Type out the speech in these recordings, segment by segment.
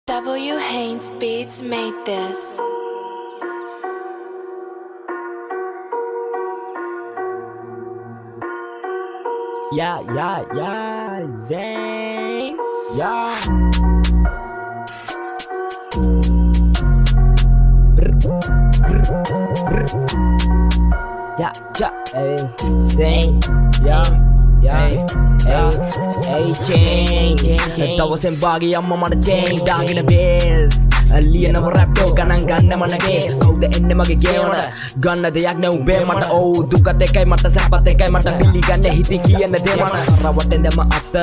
W. Haynes Beats made this. Yeah, Zane. Yeah. Hey, Zane. Hey, change. Tawasen bagi amma mata change dagina bass. Aliyana rapto ganan ganna manage. Kawuda enne mage gevana ganna deyak ne ube mata oh dukat ekai mata sapat ekai mata පිළිගන්න හිතින් කියන දේ මන රවටෙන් දැම අත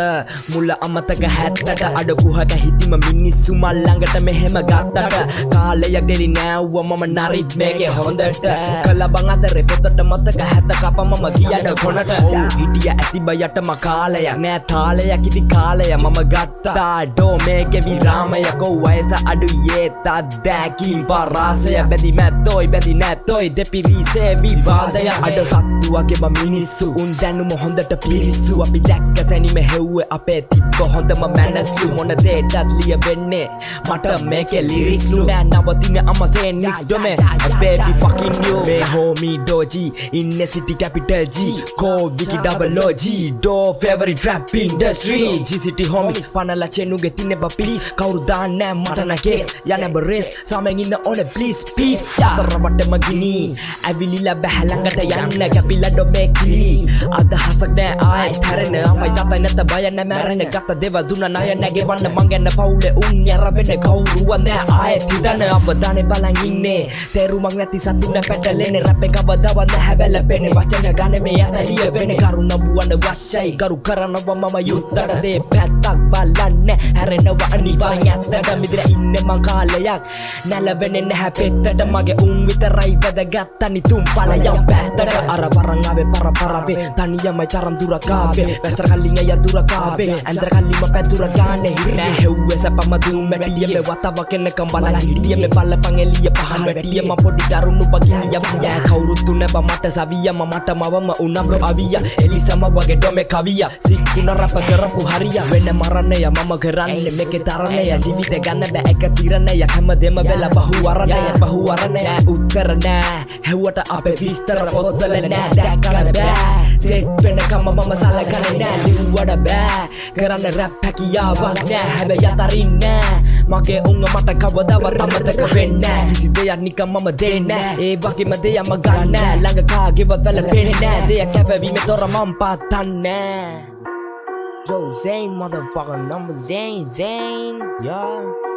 මුල අමතක හැත්තට අඩකුහක හිතිම මිනිස්සු මල් ළඟට මෙහෙම ගත්තට කාලයක් දෙලි නෑවුව මම නරිත් මේකේ හොඳට කලබන් අතරේ පොතට මතක හැත කප මම කියන කොනට හිටිය ඇති බයටම කාලයක් නෑ තාලයක් ඉති කාලය මම ගත්තා ඩෝ මේකේ විරාමයක් ඔව් වයස අඩුයේ තද්දැකින් පරාසය බැදි නැතොයි දෙපිරිසේ විවාදය අඩ සත්තු වගේ මිනිස්සු උන් දැනුම හොඳට පිරිස්සු අපි දැක්ක සැනිම හෙව්වේ අපේ තිබ්බ හොඳම මැනස්ලු මොන දේටත් ලියවෙන්නේ මට මේකේ ලිරික්ස්ලු නෑ නවතින අමසේ නික්ස් ඩොමේ baby fucking you මේ homie doji in the city capital G ko wiki double OG do favorite rap industry G city homies panala chenuge tineba please කවුරු දාන්නේ මට නගේ යන්නේ බරේස් සමෙන් ඉන්න ඕනේ please peace තරවට මගිනි ඇවිලිලා බැහැ ළඟට යන්න කැපිලා ඩොමේ කිලි අදහසක් නෑ ආයි තරන අමයි තාත්තයි නැත බය නැ මැරෙන ගත දේවල් දුන්න ණය නැගෙවන්න මං ගැන පවුලේ උන් යරවෙන්න කවුරුවත් නෑ ආයෙ තිදන අවදානේ බලන් ඉන්නේ තේරුමක් නැති සතුට පැටලෙන්නේ රැප් එක අවදාවත් නැහැ වැළපෙන්නේ වචන ගානේ මේ යතලිය වෙන්නේ කරුණ බුවන වශයි කරු කරනවා මම යුත්තර දේ පැත්තක් බලන්නේ හැරෙනවා අනිවාර්ය ඇත්තට මිදිර ඉන්නේ මං කාලයක් නැලවෙන්නේ නැහැ පෙත්තට මගේ උන් විතරයි වැදගත් අනි තුන් ඵලයන් පැත්තට අර වරන් ආවේ පරපරවේ තනියමයි තරම් දුරක් ආවේ වැස්තර කල්ලින් අය දුරක් ආවේ ඇන්දර කල්ලිම පැදුර ගානේ හිරේ හෙව්වේ සපම දුම් මැටිය මේ වතව කෙනකම් බලන් හිටිය මේ බලපන් එළිය පහන් වැටිය ම පොඩි දරුණු බගිනිය පියා කවුරුත් නැබ මට සවිය මට මවම උනබ්‍ර අවිය එලිසම වගේ ඩොමේ කවිය සික්කුණ රප කරපු හරිය වෙන මරණය මම කරන්නේ මේකේ තරණය ජීවිත ගන්න බෑ එක තිරණය හැමදේම වෙලා බහුවරණය උත්තර නෑ හෙව්වට අපේ විස්තර පොත්වල නෑ දැකලා බෑ සෙට් වෙනකම මම සලකන්නේ නෑ ලිව්වට බෑ කරන්න රැප් හැකියාවක් නෑ හැබැයි අතරින්නේ මගේ උංග මට කවදාවත් අමතක වෙන්නේ නෑ කිසි දෙයක් නිකන් මම දෙන්නේ නෑ ඒ වගේම දෙයක් මම ගන්න නෑ ළඟ කාගේවත් වැළපෙන්නේ නෑ දෙයක් කැපවීමේ තොර මම පතන්නේ Yo Zane motherfucker number Zane yeah